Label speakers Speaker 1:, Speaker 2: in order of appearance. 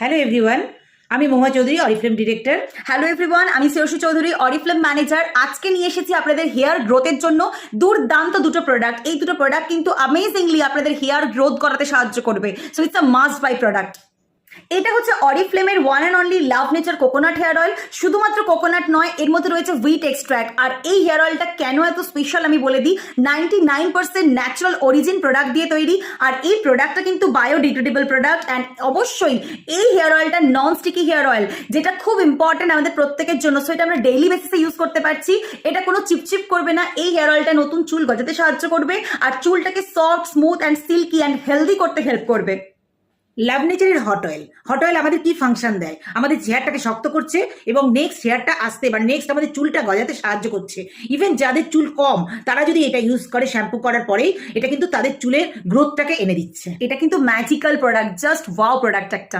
Speaker 1: Hello everyone, আমি Mahua Chowdhury, Oriflame director.
Speaker 2: Hello everyone, আমি Shreyasi Chowdhury, Oriflame manager. আজকে নিয়ে এসেছি আপনাদের হেয়ার গ্রোথের জন্য দুর্দান্ত দুটো প্রোডাক্ট। এই দুটো প্রোডাক্ট কিন্তু অ্যামেজিংলি আপনাদের হেয়ার গ্রোথ করাতে সাহায্য করবে। So it's a must buy product. এটা হচ্ছে অরিফ্লেমের one and only love nature coconut hair oil. শুধুমাত্র কোকোনাট নয়, এর মধ্যে রয়েছে হুইট এক্সট্র্যাক্ট। আর এই হেয়ার অয়েলটা কেন এত স্পেশাল আমি বলে দিই। 99% ন্যাচারাল অরিজিন প্রোডাক্ট দিয়ে তৈরি। আর এই প্রোডাক্টটা কিন্তু বায়োডিগ্রেডেবল প্রোডাক্ট। অ্যান্ড অবশ্যই এই হেয়ার অয়েলটা নন স্টিকি হেয়ার অয়েল, যেটা খুব ইম্পর্টেন্ট আমাদের প্রত্যেকের জন্য। সো এটা আমরা ডেইলি বেসিসে ইউজ করতে পারছি। এটা কোনো চিপচিপ করবে না। এই হেয়ার অয়েলটা নতুন চুল গজাতে সাহায্য করবে আর চুলটাকে soft, smooth and silky and healthy করতে হেল্প করবে।
Speaker 1: লাভ নেচারের হট অয়েল আমাদের কি ফাংশন দেয়? আমাদের হেয়ারটাকে শক্ত করছে এবং নেক্সট হেয়ারটা আসতে বা নেক্সট আমাদের চুলটা গজাতে সাহায্য করছে। ইভেন যাদের চুল কম তারা যদি এটা ইউজ করে শ্যাম্পু করার পরেই, এটা কিন্তু তাদের চুলের গ্রোথটাকে এনে দিচ্ছে।
Speaker 2: এটা কিন্তু magical product, just wow product একটা।